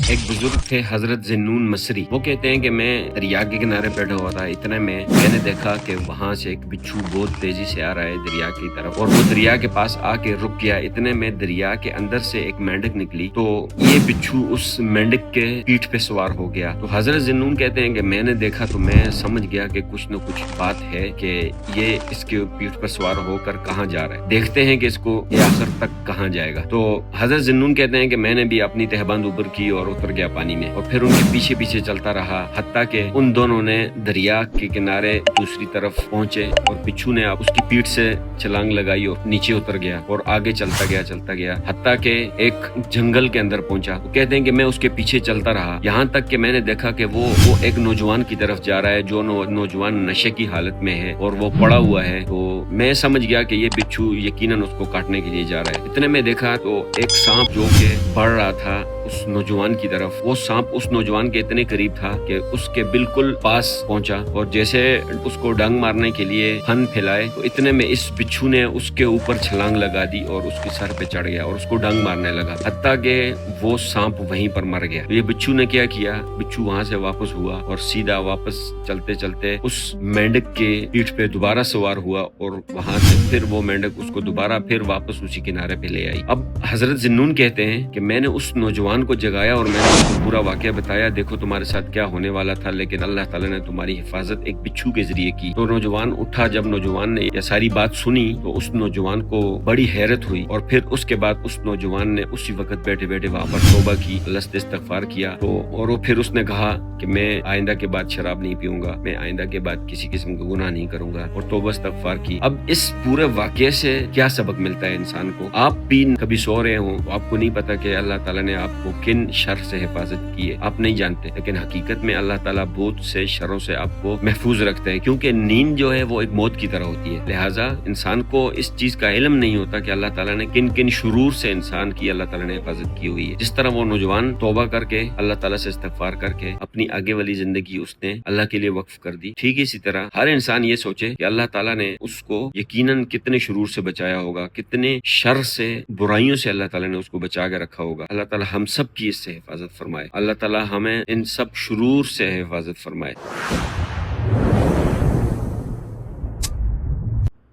ایک بزرگ تھے حضرت ذنون مصری، وہ کہتے ہیں کہ میں دریا کے کنارے بیٹھا ہوا تھا، اتنے میں نے دیکھا کہ وہاں سے ایک بچھو بہت تیزی سے آ رہا ہے دریا کی طرف، اور وہ دریا کے پاس آ کے رک گیا۔ اتنے میں دریا کے اندر سے ایک مینڈک نکلی، تو یہ بچھو اس مینڈک کے پیٹھ پہ سوار ہو گیا۔ تو حضرت ذنون کہتے ہیں کہ میں نے دیکھا تو میں سمجھ گیا کہ کچھ نہ کچھ بات ہے کہ یہ اس کے پیٹھ پر سوار ہو کر کہاں جا رہا ہے، دیکھتے ہیں کہ اس کو یہ آخر تک کہاں جائے گا۔ تو حضرت ذنون کہتے ہیں کہ میں نے بھی اپنی تہبند اوپر کی اور اتر گیا پانی میں، اور پھر ان کے پیچھے پیچھے چلتا رہا، حتیٰ کہ ان دونوں نے دریا کے کنارے دوسری طرف پہنچے، اور بچھو نے اس کی پیٹھ سے چھلانگ لگائی اور نیچے اتر گیا، اور آگے چلتا گیا حتیٰ کہ ایک جنگل کے اندر پہنچا۔ وہ کہتے ہیں کہ میں اس کے پیچھے چلتا رہا، یہاں تک کہ میں نے دیکھا کہ وہ ایک نوجوان کی طرف جا رہا ہے، جو نوجوان نشے کی حالت میں ہے اور وہ پڑا ہوا ہے۔ تو میں سمجھ گیا کہ یہ بچھو یقیناً اس کو کاٹنے کے لیے جا رہا ہے۔ اتنے میں دیکھا تو ایک سانپ جو کہ بڑھ رہا تھا اس نوجوان کی طرف، وہ سانپ اس نوجوان کے اتنے قریب تھا کہ اس کے بالکل پاس پہنچا، اور جیسے اس کو ڈنگ مارنے کے لیے پھن پھیلائے، تو اتنے میں اس بچھو نے اس کے اوپر چھلانگ لگا دی اور اس کی سر پہ چڑھ گیا اور اس کو ڈنگ مارنے لگا، حتیٰ کہ وہ سانپ وہیں پر مر گیا۔ یہ بچھو نے کیا کیا، بچھو وہاں سے واپس ہوا اور سیدھا واپس چلتے چلتے اس مینڈک کے پیٹھ پہ دوبارہ سوار ہوا، اور وہاں سے پھر وہ مینڈک اس کو دوبارہ پھر واپس اسی کنارے پہ لے آئی۔ اب حضرت ذنون کہتے ہیں کہ میں نے اس نوجوان کو جگایا اور میں نے اس کو پورا واقعہ بتایا، دیکھو تمہارے ساتھ کیا ہونے والا تھا، لیکن اللہ تعالیٰ نے تمہاری حفاظت ایک بچھو کے ذریعے کی۔ تو نوجوان اٹھا، جب نوجوان نے یہ ساری بات سنی تو اس نوجوان کو بڑی حیرت ہوئی، اور پھر اس کے بعد اس نوجوان نے اسی وقت بیٹھے بیٹھے وہاں پر توبہ کی، اللہ سے استغفار کیا، اور وہ پھر اس نے کہا کہ میں آئندہ کے بعد شراب نہیں پیوں گا، میں آئندہ کے بعد کسی قسم کا گناہ نہیں کروں گا، اور توبہ استغفار کی۔ اب اس پورے واقعے سے کیا سبق ملتا ہے انسان کو؟ آپ بھی کبھی سو رہے ہوں تو آپ کو نہیں پتا کہ اللہ تعالیٰ نے آپ کو کن شر سے حفاظت کی ہے، آپ نہیں جانتے، لیکن حقیقت میں اللہ تعالیٰ بہت سے شروں سے آپ کو محفوظ رکھتا ہے، کیونکہ نیند جو ہے وہ ایک موت کی طرح ہوتی ہے۔ لہٰذا انسان کو اس چیز کا علم نہیں ہوتا کہ اللہ تعالیٰ نے کن کن شرور سے انسان کی اللہ تعالیٰ نے حفاظت کی ہوئی ہے۔ جس طرح وہ نوجوان توبہ کر کے اللہ تعالیٰ سے استغفار کر کے اپنی آگے والی زندگی اس نے اللہ کے لیے وقف کر دی، ٹھیک اسی طرح ہر انسان یہ سوچے کہ اللہ تعالیٰ نے اس کو یقیناً کتنے شرور سے بچایا ہوگا، کتنے شر سے، برائیوں سے اللہ تعالیٰ نے اس کو بچا کے رکھا ہوگا۔ اللہ تعالیٰ ہم سب کی اس سے حفاظت فرمائے، اللہ تعالیٰ ہمیں ان سب شرور سے حفاظت فرمائے۔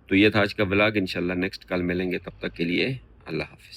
تو یہ تھا آج کا ولاگ، انشاءاللہ نیکسٹ کل ملیں گے، تب تک کے لیے اللہ حافظ۔